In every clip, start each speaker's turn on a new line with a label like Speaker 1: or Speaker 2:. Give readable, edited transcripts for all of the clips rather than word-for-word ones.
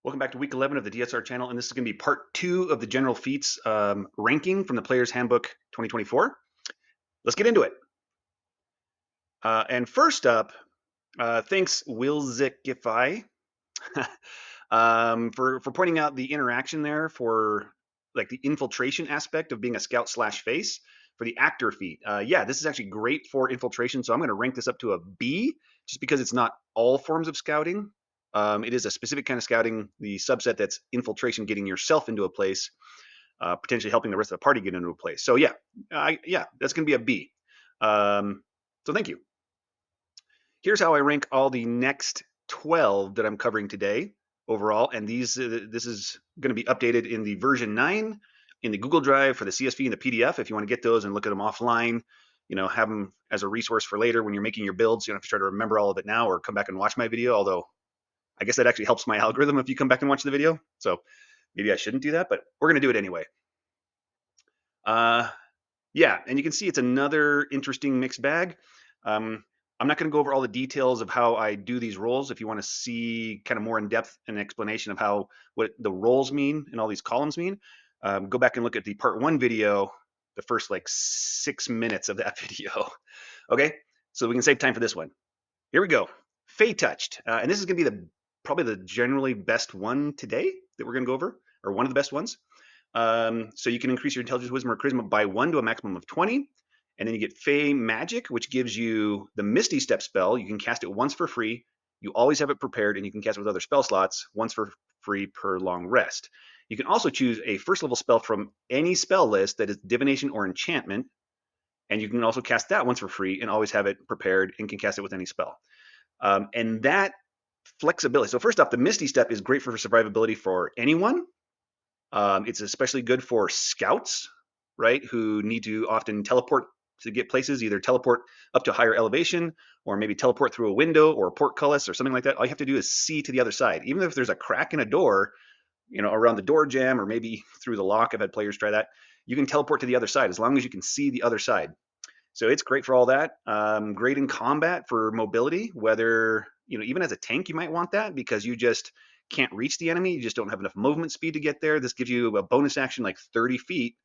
Speaker 1: Welcome back to week 11 of the DSR channel, and this is going to be part 2 of the general feats ranking from the Player's Handbook 2024. Let's get into it. And first up, thanks Wilzikify for pointing out the interaction there for like the infiltration aspect of being a scout slash face for the actor feat. Yeah, this is actually great for infiltration, so I'm going to rank this up to a B just because it's not all forms of scouting. It is a specific kind of scouting, the subset that's infiltration, getting yourself into a place, potentially helping the rest of the party get into a place. So yeah, that's going to be a B. So thank you. Here's how I rank all the next 12 that I'm covering today overall, and this is going to be updated in the version 9 in the Google Drive for the CSV and the PDF. If you want to get those and look at them offline, have them as a resource for later when you're making your builds. You don't have to try to remember all of it now or come back and watch my video, although I guess that actually helps my algorithm if you come back and watch the video. So maybe I shouldn't do that, but we're going to do it anyway. Yeah, and you can see it's another interesting mixed bag. I'm not going to go over all the details of how I do these roles. If you want to see kind of more in depth an explanation of what the roles mean and all these columns mean, go back and look at the part 1 video, the first like 6 minutes of that video. Okay, so we can save time for this one. Here we go. Fey Touched, and this is going to be probably the generally best one today that we're going to go over, or one of the best ones. So you can increase your intelligence, wisdom, or charisma by 1 to a maximum of 20. And then you get Fey Magic, which gives you the Misty Step spell. You can cast it once for free. You always have it prepared, and you can cast it with other spell slots once for free per long rest. You can also choose a first level spell from any spell list that is divination or enchantment, and you can also cast that once for free and always have it prepared and can cast it with any spell. And that flexibility. So first off, the Misty Step is great for survivability for anyone. It's especially good for scouts, right, who need to often teleport to get places, either teleport up to a higher elevation or maybe teleport through a window or a portcullis or something like that. All you have to do is see to the other side. Even if there's a crack in a door, around the door jamb or maybe through the lock, I've had players try that, you can teleport to the other side as long as you can see the other side. So it's great for all that. Great in combat for mobility, whether, even as a tank, you might want that because you just can't reach the enemy. You just don't have enough movement speed to get there. This gives you a bonus action like 30 feet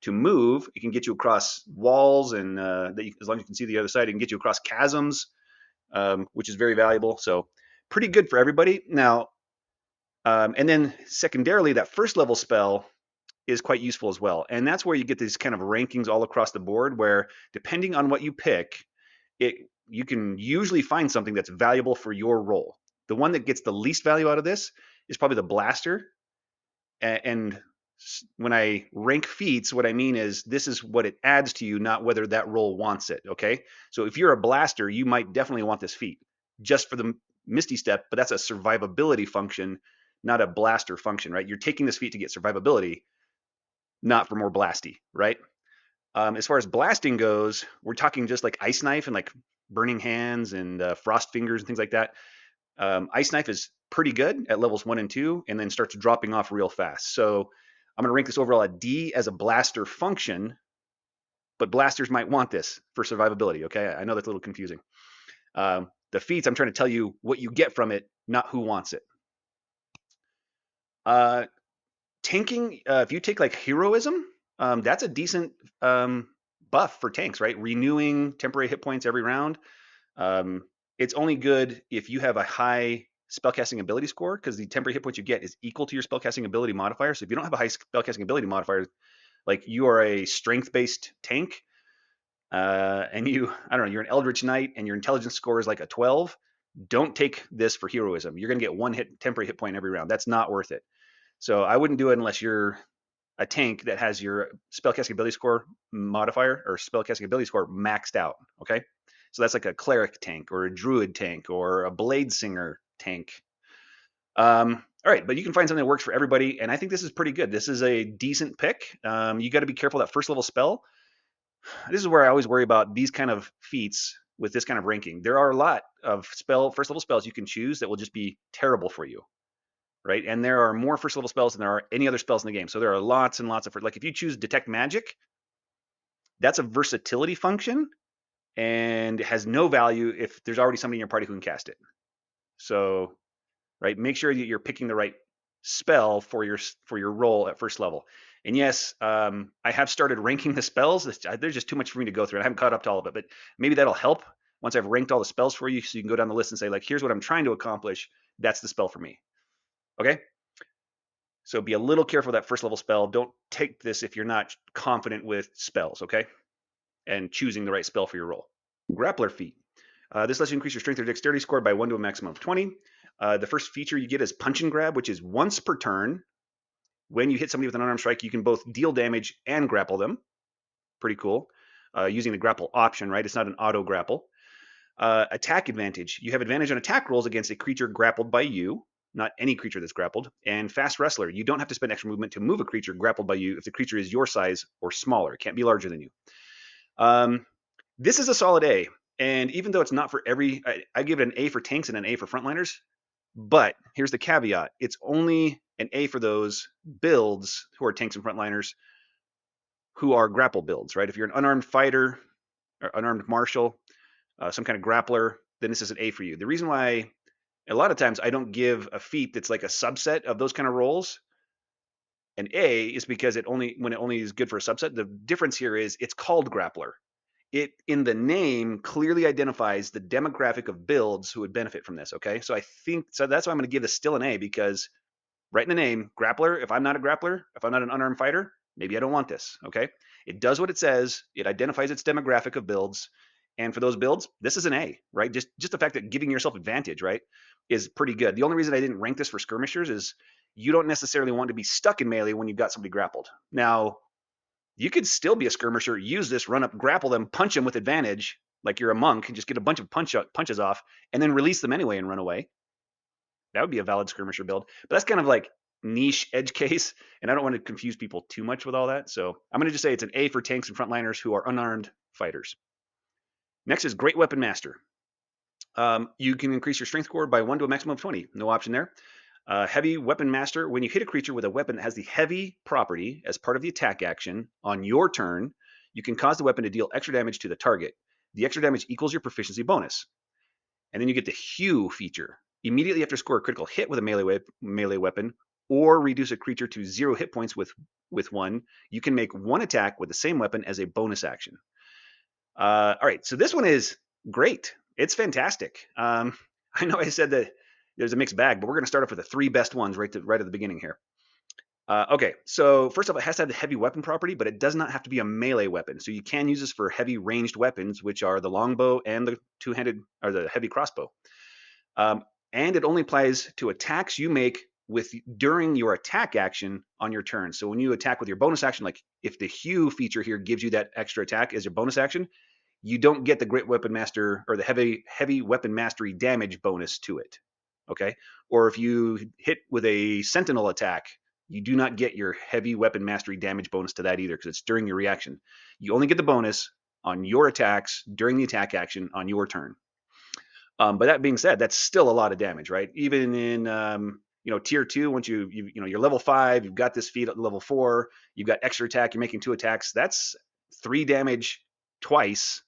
Speaker 1: to move. It can get you across walls, and as long as you can see the other side, it can get you across chasms, which is very valuable. So pretty good for everybody. Now, and then secondarily, that first level spell is quite useful as well. And that's where you get these kind of rankings all across the board where depending on what you pick, you can usually find something that's valuable for your role. The one that gets the least value out of this is probably the blaster. And when I rank feats, what I mean is this is what it adds to you, not whether that role wants it. Okay. So if you're a blaster, you might definitely want this feat just for the Misty Step, but that's a survivability function, not a blaster function, right? You're taking this feat to get survivability, not for more blasty, right? As far as blasting goes, we're talking just like Ice Knife and like Burning Hands and Frost Fingers and things like that. Ice Knife is pretty good at levels 1 and 2 and then starts dropping off real fast. So I'm going to rank this overall a D as a blaster function, but blasters might want this for survivability, okay? I know that's a little confusing. The feats, I'm trying to tell you what you get from it, not who wants it. Tanking, if you take like Heroism, that's a decent buff for tanks, right? Renewing temporary hit points every round. It's only good if you have a high spellcasting ability score because the temporary hit points you get is equal to your spellcasting ability modifier. So if you don't have a high spellcasting ability modifier, like you are a strength-based tank, and I don't know, you're an Eldritch Knight and your intelligence score is like a 12, don't take this for Heroism. You're going to get one temporary hit point every round. That's not worth it. So I wouldn't do it unless you're a tank that has your spellcasting ability score modifier or spellcasting ability score maxed out. Okay, so that's like a cleric tank or a druid tank or a blade singer tank. All right, but you can find something that works for everybody, and I think this is pretty good. This is a decent pick. You got to be careful that first level spell. This is where I always worry about these kind of feats with this kind of ranking. There are a lot of first level spells you can choose that will just be terrible for you, right? And there are more first level spells than there are any other spells in the game. So there are lots and lots of, like if you choose Detect Magic, that's a versatility function and it has no value if there's already somebody in your party who can cast it. So, right, make sure that you're picking the right spell for your role at first level. And yes, I have started ranking the spells. There's just too much for me to go through. I haven't caught up to all of it, but maybe that'll help once I've ranked all the spells for you, so you can go down the list and say, like, here's what I'm trying to accomplish. That's the spell for me. Okay. So be a little careful with that first level spell. Don't take this if you're not confident with spells. Okay. And choosing the right spell for your role. Grappler feat. This lets you increase your strength or dexterity score by 1 to a maximum of 20. The first feature you get is punch and grab, which is once per turn. When you hit somebody with an unarmed strike, you can both deal damage and grapple them. Pretty cool. Using the grapple option, right? It's not an auto grapple. Attack advantage. You have advantage on attack rolls against a creature grappled by you, not any creature that's grappled. And fast wrestler. You don't have to spend extra movement to move a creature grappled by you if the creature is your size or smaller. It can't be larger than you. This is a solid A. And even though it's not for every, I give it an A for tanks and an A for frontliners. But here's the caveat. It's only an A for those builds who are tanks and frontliners who are grapple builds, right? If you're an unarmed fighter or unarmed martial, some kind of grappler, then this is an A for you. The reason why a lot of times I don't give a feat that's like a subset of those kind of roles an A is because when it only is good for a subset. The difference here is it's called grappler. It in the name clearly identifies the demographic of builds who would benefit from this. Okay, so I think so that's why I'm going to give this still an A, because right in the name, grappler. If I'm not a grappler, if I'm not an unarmed fighter, maybe I don't want this. Okay, it does what it says. It identifies its demographic of builds, and for those builds, this is an A, right? Just the fact that giving yourself advantage, right, is pretty good. The only reason I didn't rank this for skirmishers is you don't necessarily want to be stuck in melee when you've got somebody grappled. Now, you could still be a skirmisher, use this, run up, grapple them, punch them with advantage, like you're a monk, and just get a bunch of punches off, and then release them anyway and run away. That would be a valid skirmisher build. But that's kind of like niche edge case, and I don't want to confuse people too much with all that. So I'm going to just say it's an A for tanks and frontliners who are unarmed fighters. Next is Great Weapon Master. You can increase your strength score by 1 to a maximum of 20. No option there. Heavy Weapon Master. When you hit a creature with a weapon that has the heavy property as part of the attack action on your turn, you can cause the weapon to deal extra damage to the target. The extra damage equals your proficiency bonus. And then you get the Hew feature. Immediately after score a critical hit with a melee weapon, or reduce a creature to 0 hit points with one, you can make one attack with the same weapon as a bonus action. All right, so this one is great. It's fantastic. I know I said that there's a mixed bag, but we're going to start off with the 3 best ones right at the beginning here. Okay, so first of all, it has to have the heavy weapon property, but it does not have to be a melee weapon. So you can use this for heavy ranged weapons, which are the longbow and the two-handed or the heavy crossbow. And it only applies to attacks you make during your attack action on your turn. So when you attack with your bonus action, like if the Hew feature here gives you that extra attack as your bonus action, you don't get the Great Weapon Master or the heavy weapon mastery damage bonus to it. Okay, or if you hit with a Sentinel attack, you do not get your heavy weapon mastery damage bonus to that either, because it's during your reaction. You only get the bonus on your attacks during the attack action on your turn. But that being said, that's still a lot of damage, right? Even in tier 2, once you're level 5, you've got this feat at level 4, you've got extra attack, you're making 2 attacks. That's 3 damage twice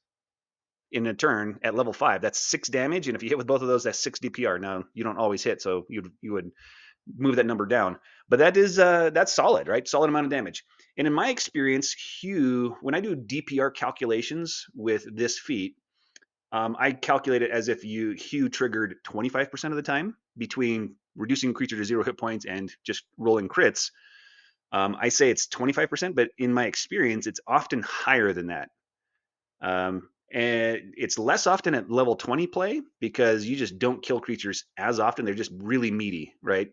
Speaker 1: in a turn at level 5. That's 6 damage, and if you hit with both of those, that's 6 DPR. Now you don't always hit, so you would move that number down. But that's solid, right? Solid amount of damage. And in my experience, Hew, when I do DPR calculations with this feat, I calculate it as if Hew triggered 25% of the time between reducing a creature to 0 hit points and just rolling crits. I say it's 25%, but in my experience, it's often higher than that. And it's less often at level 20 play because you just don't kill creatures as often. They're just really meaty, right?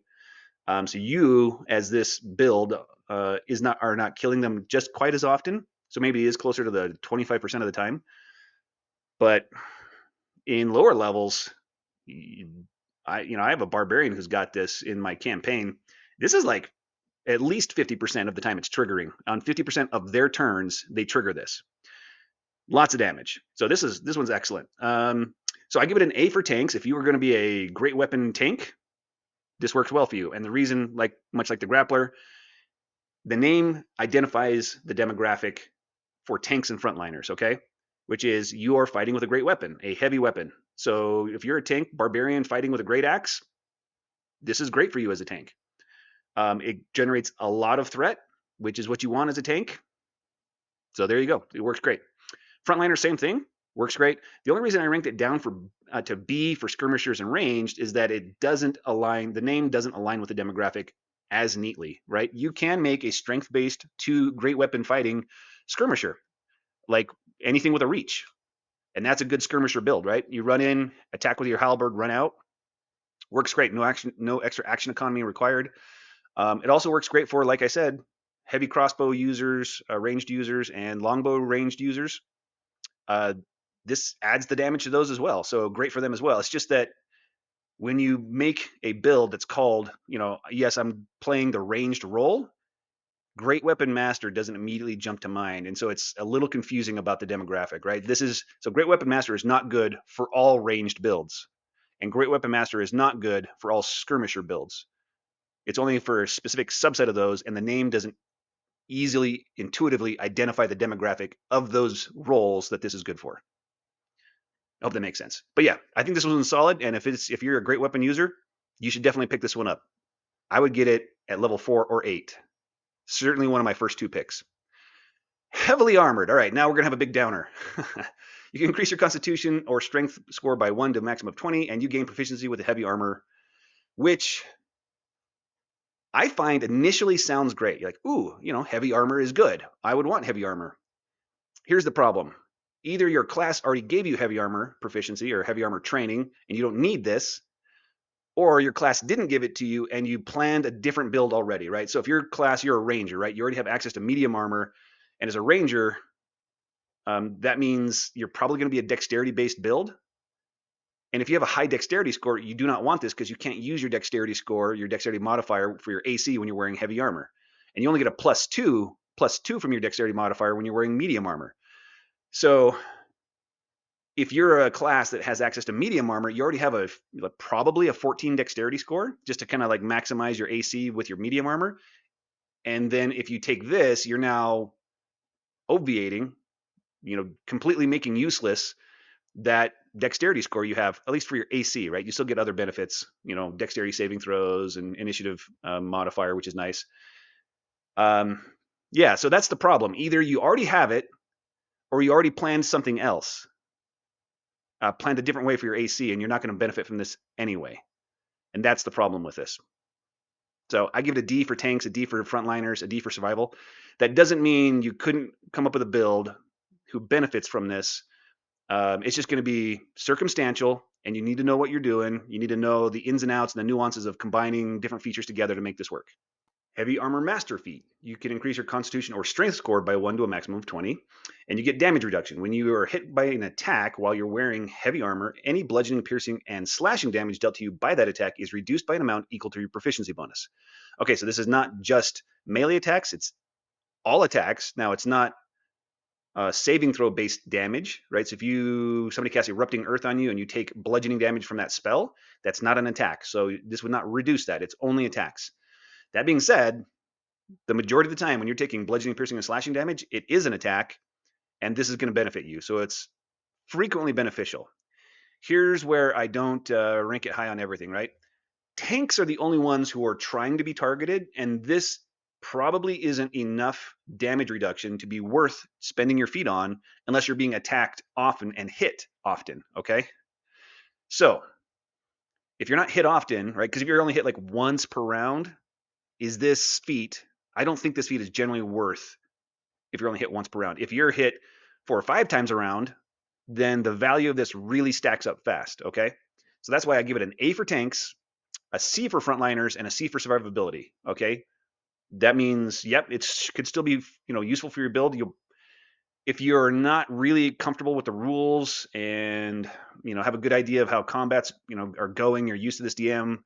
Speaker 1: So you, as this build, are not killing them just quite as often. So maybe it is closer to the 25% of the time. But in lower levels, I have a barbarian who's got this in my campaign. This is like at least 50% of the time it's triggering. On 50% of their turns, they trigger this. Lots of damage. So this one's excellent. So I give it an A for tanks. If you were going to be a great weapon tank, this works well for you. And the reason, much like the grappler, the name identifies the demographic for tanks and frontliners, okay? Which is you are fighting with a great weapon, a heavy weapon. So if you're a tank barbarian fighting with a great axe, this is great for you as a tank. It generates a lot of threat, which is what you want as a tank. So there you go. It works great. Frontliner, same thing. Works great. The only reason I ranked it down for to B for skirmishers and ranged is that it doesn't align. The name doesn't align with the demographic as neatly, right? You can make a strength-based to great weapon fighting skirmisher, like anything with a reach, and that's a good skirmisher build, right? You run in, attack with your halberd, run out. Works great. No action, no extra action economy required. It also works great for, like I said, heavy crossbow users, ranged users, and longbow ranged users. Uh, this adds the damage to those as well, so great for them as well. It's just that when you make a build that's called, yes, I'm playing the ranged role, Great Weapon Master doesn't immediately jump to mind, and so it's a little confusing about the demographic, right? So Great Weapon Master is not good for all ranged builds, and Great Weapon Master is not good for all skirmisher builds. It's only for a specific subset of those, and the name doesn't easily, intuitively identify the demographic of those roles that this is good for. I hope that makes sense. But yeah, I think this one's solid, and if you're a great weapon user, you should definitely pick this one up. I would get it at level 4 or 8. Certainly one of my first 2 picks. Heavily armored. All right, now we're gonna have a big downer. You can increase your constitution or strength score by 1 to a maximum of 20, and you gain proficiency with the heavy armor, which I find initially sounds great. You're like, ooh, heavy armor is good. I would want heavy armor. Here's the problem. Either your class already gave you heavy armor proficiency or heavy armor training, and you don't need this, or your class didn't give it to you and you planned a different build already, right? So if your class, you're a ranger, right? You already have access to medium armor, and as a ranger, that means you're probably going to be a dexterity-based build. And if you have a high dexterity score, you do not want this because you can't use your dexterity score, your dexterity modifier for your AC when you're wearing heavy armor. And you only get a +2 from your dexterity modifier when you're wearing medium armor. So if you're a class that has access to medium armor, you already have probably a 14 dexterity score just to kind of like maximize your AC with your medium armor. And then if you take this, you're now obviating, completely making useless that dexterity score you have, at least for your AC, right? You still get other benefits, dexterity saving throws and initiative modifier, which is nice. Yeah, so that's the problem. Either you already have it or you already planned something else. Planned a different way for your AC, and you're not going to benefit from this anyway. And that's the problem with this. So I give it a D for tanks, a D for frontliners, a D for survival. That doesn't mean you couldn't come up with a build who benefits from this. It's just going to be circumstantial, and you need to know what you're doing. You need to know the ins and outs and the nuances of combining different features together to make this work. Heavy Armor Master feat. You can increase your Constitution or Strength score by 1 to a maximum of 20, and you get damage reduction. When you are hit by an attack while you're wearing heavy armor, any bludgeoning, piercing, and slashing damage dealt to you by that attack is reduced by an amount equal to your proficiency bonus. Okay, so this is not just melee attacks, it's all attacks. Now, it's not saving throw based damage, right? So if somebody casts Erupting Earth on you and you take bludgeoning damage from that spell, that's not an attack. So this would not reduce that. It's only attacks. That being said, the majority of the time when you're taking bludgeoning, piercing, and slashing damage, it is an attack, and this is going to benefit you. So it's frequently beneficial. Here's where I don't rank it high on everything, right? Tanks are the only ones who are trying to be targeted, and this probably isn't enough damage reduction to be worth spending your feet on unless you're being attacked often and hit often, okay? So if you're not hit often, right, because if you're only hit like once per round, is this feat, I don't think this feat is generally worth if you're only hit once per round. If you're hit 4 or 5 times a round, then the value of this really stacks up fast, okay? So that's why I give it an A for tanks, a C for frontliners, and a C for survivability, okay? That means, yep, it could still be, useful for your build. If you're not really comfortable with the rules and, have a good idea of how combats, are going, you're used to this DM,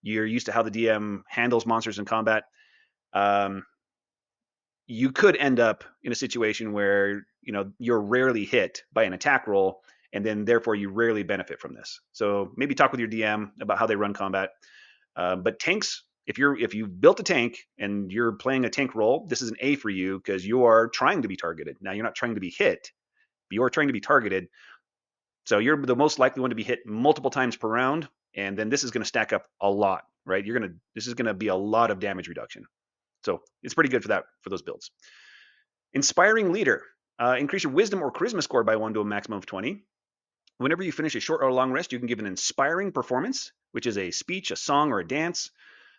Speaker 1: you're used to how the DM handles monsters in combat, you could end up in a situation where, you're rarely hit by an attack roll, and then therefore you rarely benefit from this. So maybe talk with your DM about how they run combat. But tanks, if you've built a tank and you're playing a tank role, this is an A for you because you are trying to be targeted. Now, you're not trying to be hit, but you are trying to be targeted. So you're the most likely one to be hit multiple times per round, and then this is going to stack up a lot right? This is gonna be a lot of damage reduction. So it's pretty good for those builds. Inspiring Leader. Increase your wisdom or charisma score by 1 to a maximum of 20. Whenever you finish a short or long rest, you can give an inspiring performance, which is a speech, a song, or a dance.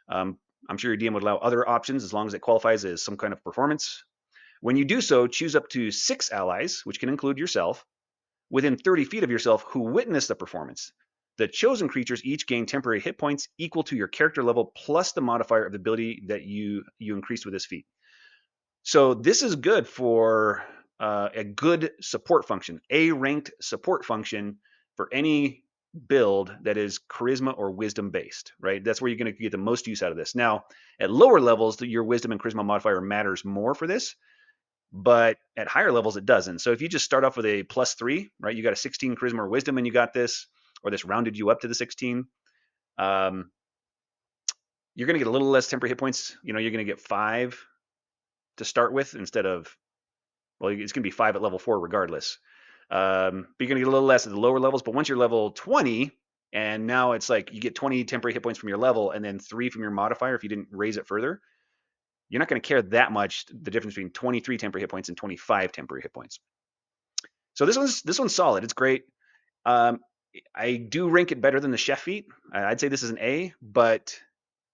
Speaker 1: I'm sure your DM would allow other options as long as it qualifies as some kind of performance. When you do so, choose up to 6 allies, which can include yourself, within 30 feet of yourself who witness the performance. The chosen creatures each gain temporary hit points equal to your character level plus the modifier of the ability that you increased with this feat. So this is good for a good support function, a ranked support function for any build that is charisma or wisdom based, right? That's where you're going to get the most use out of this. Now, at lower levels, your wisdom and charisma modifier matters more for this, but at higher levels, it doesn't. So if you just start off with a +3, right, you got a 16 charisma or wisdom and you got this, or this rounded you up to the 16, you're going to get a little less temporary hit points. You're going to get 5 to start with instead of, well, it's going to be 5 at level 4 regardless. But you're going to get a little less at the lower levels. But once you're level 20, and now it's like you get 20 temporary hit points from your level and then 3 from your modifier if you didn't raise it further, you're not going to care that much the difference between 23 temporary hit points and 25 temporary hit points. So this one's solid. It's great. I do rank it better than the chef feat. I'd say this is an A, but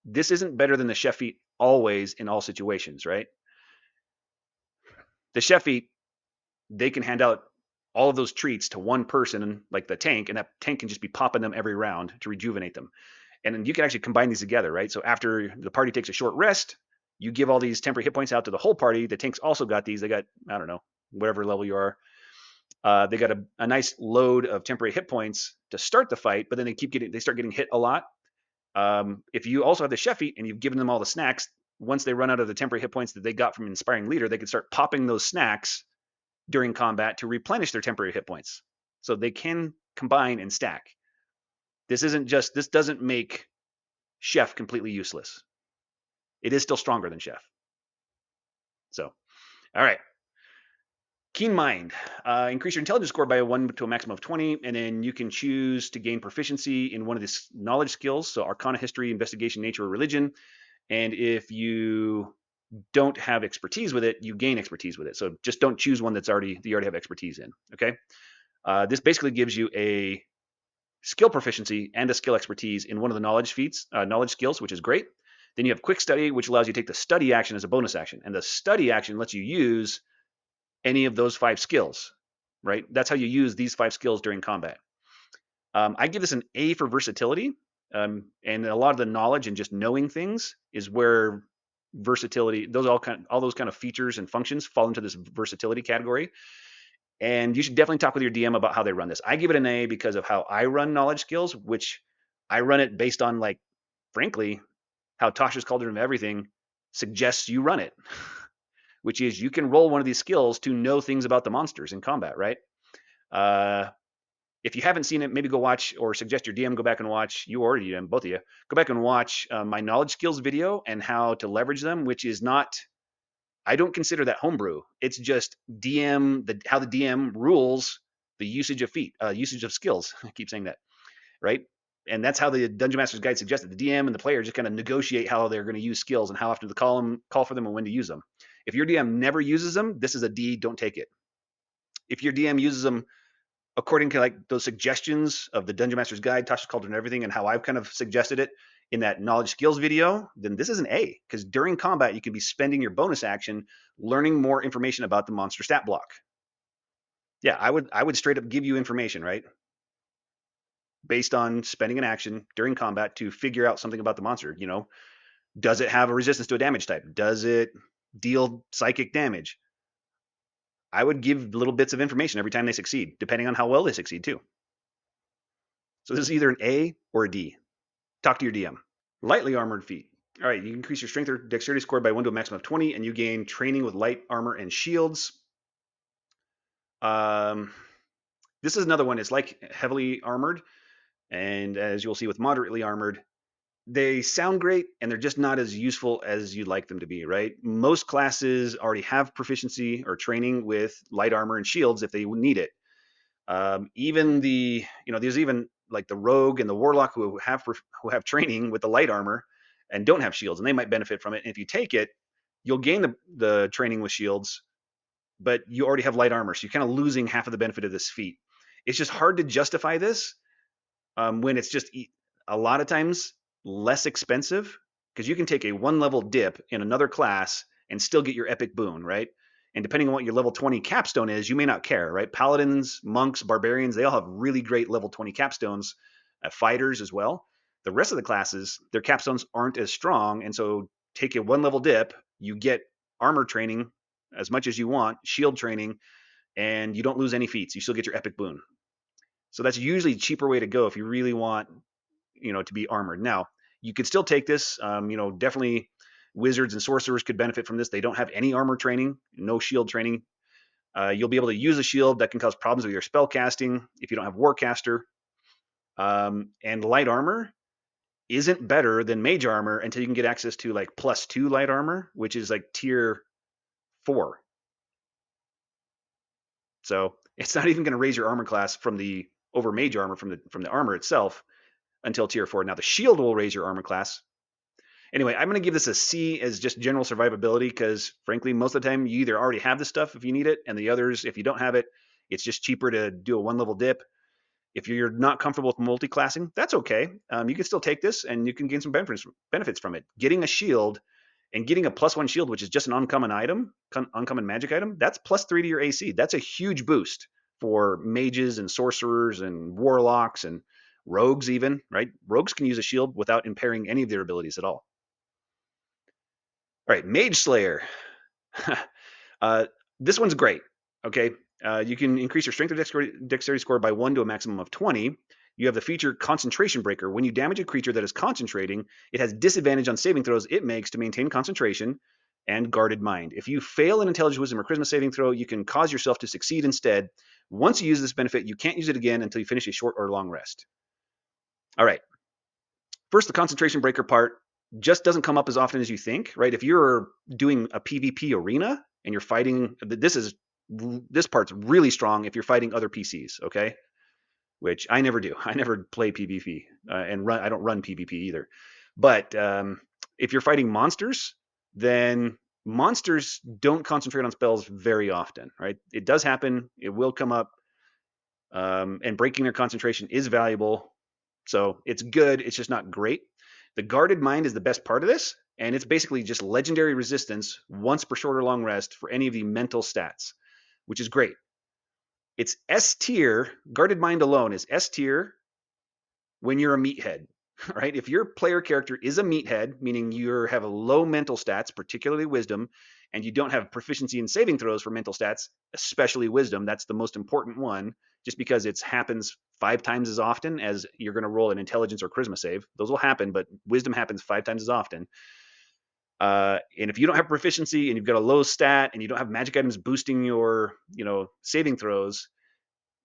Speaker 1: this isn't better than the chef feat always in all situations, right? The chef feat, they can hand out all of those treats to one person, like the tank, and that tank can just be popping them every round to rejuvenate them. And then you can actually combine these together, right? So after the party takes a short rest, you give all these temporary hit points out to the whole party. The tanks also got these. They got, I don't know, whatever level you are. They got a nice load of temporary hit points to start the fight, but then they start getting hit a lot. If you also have the chef feat and you've given them all the snacks, once they run out of the temporary hit points that they got from Inspiring Leader, they can start popping those snacks during combat to replenish their temporary hit points. So they can combine and stack. This doesn't make Chef completely useless. It is still stronger than Chef. So, all right. Keen Mind. Increase your intelligence score by 1 to a maximum of 20, and then you can choose to gain proficiency in one of these knowledge skills, so Arcana, History, Investigation, Nature, or Religion. And if you don't have expertise with it, you gain expertise with it. So just don't choose one that you already have expertise in. Okay. This basically gives you a skill proficiency and a skill expertise in one of the knowledge skills, which is great. Then you have Quick Study, which allows you to take the study action as a bonus action, and the study action lets you use any of those 5 skills. Right. That's how you use these 5 skills during combat. I give this an A for versatility, and a lot of the knowledge and just knowing things is where versatility, all those kind of features and functions fall into this versatility category. And you should definitely talk with your DM about how they run this. I give it an A because of how I run knowledge skills, which I run it based on, like, frankly, how Tasha's Cauldron of Everything suggests you run it, which is you can roll one of these skills to know things about the monsters in combat, right? If you haven't seen it, maybe go watch, or suggest your DM go back and watch, you or DM, both of you, go back and watch my knowledge skills video and how to leverage them, which is not, I don't consider that homebrew. It's just how the DM rules the usage of skills. I keep saying that, right? And that's how the Dungeon Master's Guide suggested. The DM and the player just kind of negotiate how they're going to use skills and how often to call for them and when to use them. If your DM never uses them, this is a D, don't take it. If your DM uses them according to, like, those suggestions of the Dungeon Master's Guide, Tasha's Cauldron and Everything, and how I've kind of suggested it in that knowledge skills video, then this is an A, because during combat, you can be spending your bonus action learning more information about the monster stat block. Yeah, I would straight up give you information, right? Based on spending an action during combat to figure out something about the monster. Does it have a resistance to a damage type? Does it deal psychic damage? I would give little bits of information every time they succeed, depending on how well they succeed too. So this is either an A or a D. Talk to your DM. Lightly armored feat. All right, you increase your strength or dexterity score by 1 to a maximum of 20, and you gain training with light armor and shields. This is another one. It's like heavily armored, and as you'll see with moderately armored, they sound great, and they're just not as useful as you'd like them to be, right? Most classes already have proficiency or training with light armor and shields if they need it. There's even like the rogue and the warlock who have training with the light armor and don't have shields, and they might benefit from it. And if you take it, you'll gain the training with shields, but you already have light armor, so you're kind of losing half of the benefit of this feat. It's just hard to justify this when it's just a lot of times less expensive, because you can take a 1 level dip in another class and still get your epic boon, right? And depending on what your level 20 capstone is, you may not care, right? Paladins, monks, barbarians, they all have really great level 20 capstones. Fighters as well. The rest of the classes, their capstones aren't as strong, and so take a 1 level dip, you get armor training as much as you want, shield training, and you don't lose any feats. You still get your epic boon. So that's usually a cheaper way to go if you really want, to be armored. Now, you could still take this. Definitely wizards and sorcerers could benefit from this. They don't have any armor training, no shield training. You'll be able to use a shield that can cause problems with your spell casting if you don't have Warcaster. And light armor isn't better than mage armor until you can get access to like +2 light armor, which is like tier 4. So it's not even going to raise your armor class from the over mage armor from the armor itself until tier 4. Now the shield will raise your armor class. Anyway, I'm going to give this a C as just general survivability, because frankly, most of the time you either already have this stuff if you need it, and the others, if you don't have it, it's just cheaper to do a 1 level dip. If you're not comfortable with multi-classing, that's okay. You can still take this and you can gain some benefits from it. Getting a shield and getting a +1 shield, which is just an uncommon item, uncommon magic item, that's +3 to your AC. That's a huge boost for mages and sorcerers and warlocks and rogues even, right? Rogues can use a shield without impairing any of their abilities at all. All right, Mage Slayer. This one's great, okay? You can increase your strength or dexterity score by 1 to a maximum of 20. You have the feature Concentration Breaker. When you damage a creature that is concentrating, it has disadvantage on saving throws it makes to maintain concentration and Guarded Mind. If you fail an Intelligence, Wisdom, or Charisma saving throw, you can cause yourself to succeed instead. Once you use this benefit, you can't use it again until you finish a short or long rest. All right. First, the Concentration Breaker part just doesn't come up as often as you think, right? If you're doing a PvP arena and you're fighting, this part's really strong if you're fighting other PCs, okay? Which I never do. I never play PvP I don't run PvP either. But if you're fighting monsters, then monsters don't concentrate on spells very often, right? It does happen. It will come up. And breaking their concentration is valuable. So it's good. It's just not great. The Guarded Mind is the best part of this, and it's basically just legendary resistance once per short or long rest for any of the mental stats, which is great. It's S tier. Guarded Mind alone is S tier when you're a meathead, right? If your player character is a meathead, meaning you have a low mental stats, particularly wisdom, and you don't have proficiency in saving throws for mental stats, especially wisdom, that's the most important one, just because it happens 5 times as often as you're going to roll an intelligence or charisma save. Those will happen, but wisdom happens 5 times as often. And if you don't have proficiency and you've got a low stat and you don't have magic items boosting your, saving throws,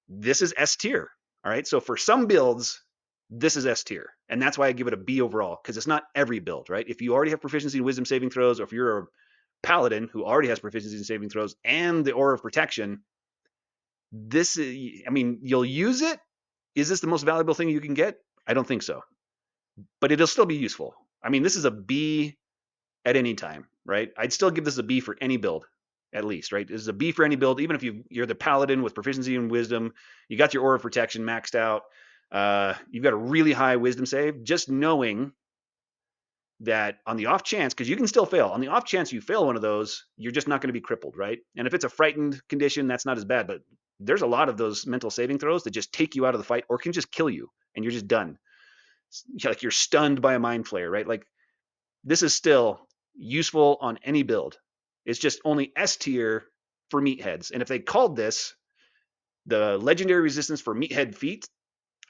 Speaker 1: this is S tier. All right. So for some builds, this is S tier. And that's why I give it a B overall, because it's not every build, right? If you already have proficiency in wisdom saving throws, or if you're a paladin who already has proficiency in saving throws and the aura of protection, this is, you'll use it. Is this the most valuable thing you can get? I don't think so. But it'll still be useful. This is a B at any time, right? I'd still give this a B for any build, at least, right? This is a B for any build, even if you're the paladin with proficiency in wisdom, you got your aura of protection maxed out, you've got a really high wisdom save, just knowing that on the off chance, because you can still fail, on the off chance you fail one of those, you're just not going to be crippled, right? And if it's a frightened condition, that's not as bad, but there's a lot of those mental saving throws that just take you out of the fight or can just kill you and you're just done. Like you're stunned by a mind flayer, right? Like this is still useful on any build. It's just only S tier for meatheads. And if they called this the legendary resistance for meathead feat,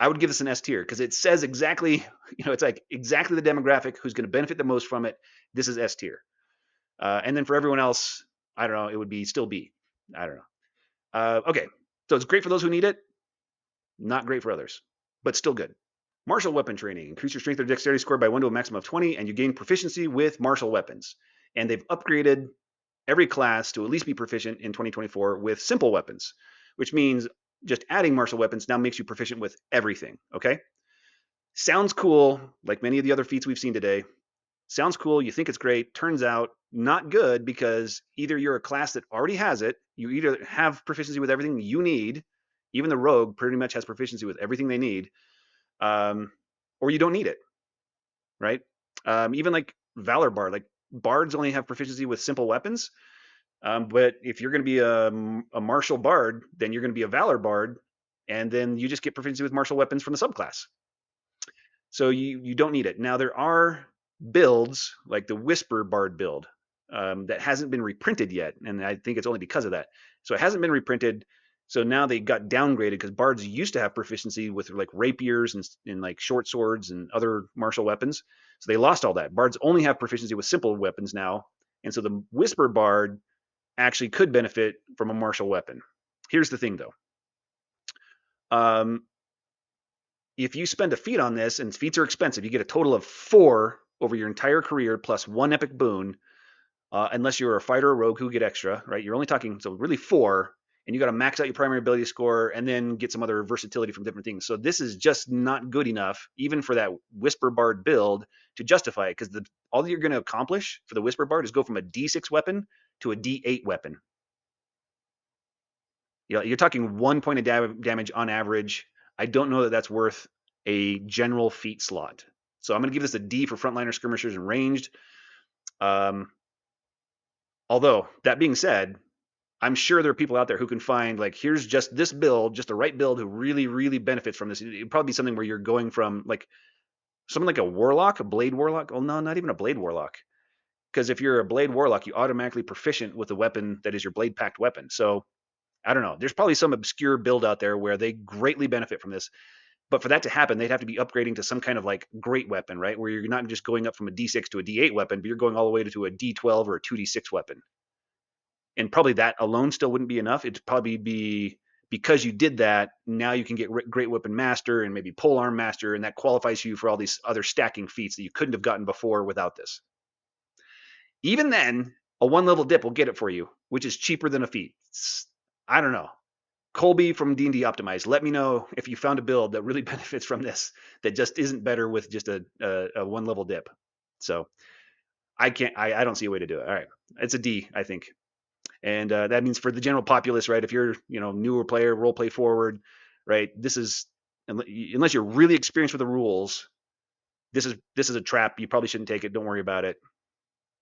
Speaker 1: I would give this an S tier because it says exactly, it's like exactly the demographic who's going to benefit the most from it. This is S tier. And then for everyone else, I don't know, it would be still B. I don't know. Okay, so it's great for those who need it. Not great for others, but still good. Martial weapon training. Increase your strength or dexterity score by 1 to a maximum of 20, and you gain proficiency with martial weapons. And they've upgraded every class to at least be proficient in 2024 with simple weapons, which means just adding martial weapons now makes you proficient with everything. Okay, sounds cool, like many of the other feats we've seen today. Sounds cool, you think it's great, turns out not good, because either you're a class that already has it, you either have proficiency with everything you need, even the rogue pretty much has proficiency with everything they need, um, or you don't need it, right? Even like Valor Bard, like bards only have proficiency with simple weapons, but if you're going to be a martial bard, then you're going to be a Valor Bard, and then you just get proficiency with martial weapons from the subclass. So you don't need it. Now there are builds like the Whisper Bard build that hasn't been reprinted yet, and I think it's only because of that. So it hasn't been reprinted. So now they got downgraded because bards used to have proficiency with like rapiers and like short swords and other martial weapons. So they lost all that. Bards only have proficiency with simple weapons now, and so the Whisper Bard actually could benefit from a martial weapon. Here's the thing though. Um, if you spend a feat on this, and feats are expensive, you get a total of 4 over your entire career plus 1 epic boon, unless you're a fighter or rogue who get extra, right? You're only talking, so really 4, and you got to max out your primary ability score and then get some other versatility from different things. So this is just not good enough, even for that Whisper Bard build, to justify it, because all you're going to accomplish for the Whisper Bard is go from a D6 weapon to a D8 weapon. You know, you're talking 1 point of damage on average. I don't know that that's worth a general feat slot. So I'm going to give this a D for frontliner, skirmishers, and ranged. Um, although, that being said, I'm sure there are people out there who can find, like, here's just this build, just the right build, who really, really benefits from this. It'd probably be something where you're going from, like, something like a warlock, a blade warlock. Oh, no, not even a blade warlock. Because if you're a blade warlock, you automatically proficient with the weapon that is your blade packed weapon. So I don't know. There's probably some obscure build out there where they greatly benefit from this. But for that to happen, they'd have to be upgrading to some kind of like great weapon, right? Where you're not just going up from a D6 to a D8 weapon, but you're going all the way to a D12 or a 2D6 weapon. And probably that alone still wouldn't be enough. It'd probably be, because you did that, now you can get Great Weapon Master and maybe Pole Arm Master, and that qualifies you for all these other stacking feats that you couldn't have gotten before without this. Even then, a 1 level dip will get it for you, which is cheaper than a feat. I don't know. Colby from D&D Optimized, let me know if you found a build that really benefits from this, that just isn't better with just a 1 level dip. So I don't see a way to do it. All right, it's a D, I think. And that means for the general populace, right? If you're, newer player, role play forward, right? This is, unless you're really experienced with the rules, this is a trap. You probably shouldn't take it. Don't worry about it.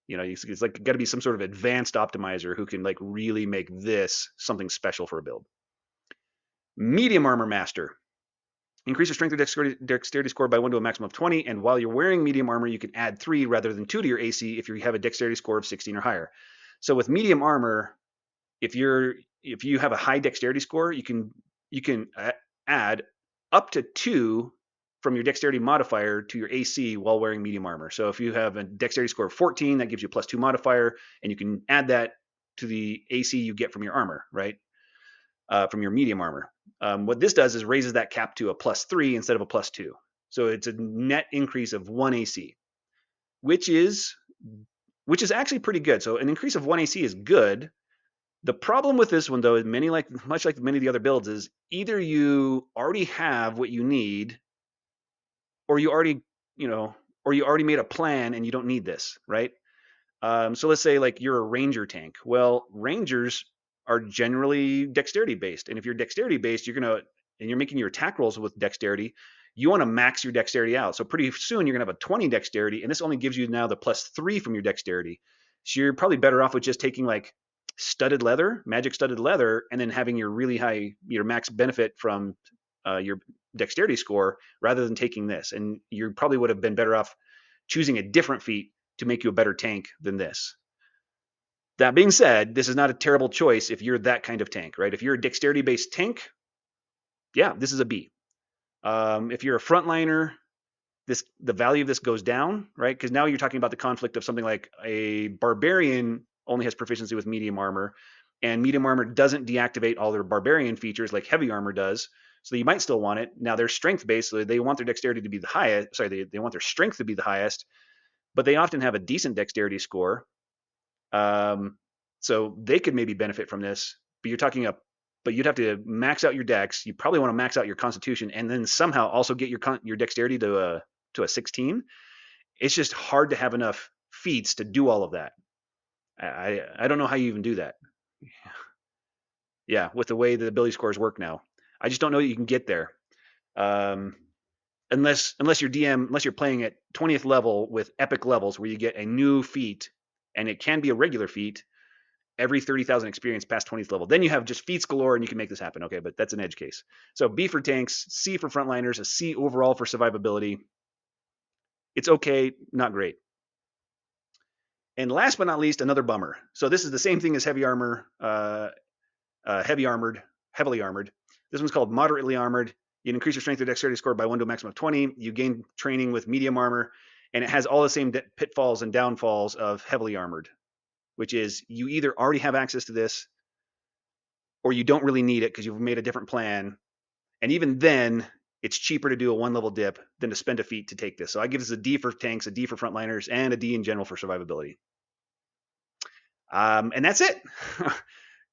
Speaker 1: It's like got to be some sort of advanced optimizer who can like really make this something special for a build. Medium Armor Master. Increase your strength or dexterity score by 1 to a maximum of 20, and while you're wearing medium armor, you can add 3 rather than 2 to your AC if you have a dexterity score of 16 or higher. So with medium armor, if you have a high dexterity score, you can add up to 2 from your dexterity modifier to your AC while wearing medium armor. So if you have a dexterity score of 14, that gives you a +2 modifier, and you can add that to the AC you get from your armor, right? From your medium armor. What this does is raises that cap to a +3 instead of a +2. So it's a net increase of 1 AC, which is actually pretty good. So an increase of 1 AC is good. The problem with this one, though, is much like many of the other builds, is either you already have what you need, or you already made a plan and you don't need this, right? So let's say like you're a ranger tank. Well, rangers are generally dexterity based, and if you're dexterity based, and you're making your attack rolls with dexterity, you want to max your dexterity out. So pretty soon you're gonna have a 20 dexterity, and this only gives you now the +3 from your dexterity. So you're probably better off with just taking like magic studded leather, and then having your max benefit from your dexterity score, rather than taking this. And you probably would have been better off choosing a different feat to make you a better tank than this. That being said, this is not a terrible choice if you're that kind of tank, right? If you're a dexterity-based tank, yeah, this is a B. If you're a frontliner, the value of this goes down, right? Because now you're talking about the conflict of something like a barbarian only has proficiency with medium armor, and medium armor doesn't deactivate all their barbarian features like heavy armor does. So you might still want it. Now they're strength based, so they want their dexterity to be the highest. Sorry, they want their strength to be the highest, but they often have a decent dexterity score. So they could maybe benefit from this. But you're talking but you'd have to max out your dex. You probably want to max out your constitution, and then somehow also get your dexterity to a 16. It's just hard to have enough feats to do all of that. I don't know how you even do that. Yeah, with the way the ability scores work now, I just don't know that you can get there. Um, unless your DM, unless you're playing at 20th level with epic levels where you get a new feat, and it can be a regular feat every 30,000 experience past 20th level. Then you have just feats galore and you can make this happen. Okay, but that's an edge case. So B for tanks, C for frontliners, a C overall for survivability. It's okay, not great. And last but not least, another bummer. So this is the same thing as heavy armor, heavy armored, heavily armored. This one's called moderately armored. You increase your strength or dexterity score by 1 to a maximum of 20. You gain training with medium armor, and it has all the same pitfalls and downfalls of heavily armored, which is you either already have access to this or you don't really need it because you've made a different plan. And even then, it's cheaper to do a 1 level dip than to spend a feat to take this. So I give this a D for tanks, a D for frontliners, and a D in general for survivability. And that's it.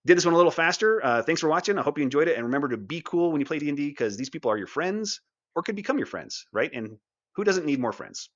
Speaker 1: Did this one a little faster. Thanks for watching. I hope you enjoyed it. And remember to be cool when you play D&D because these people are your friends or could become your friends, right? And who doesn't need more friends?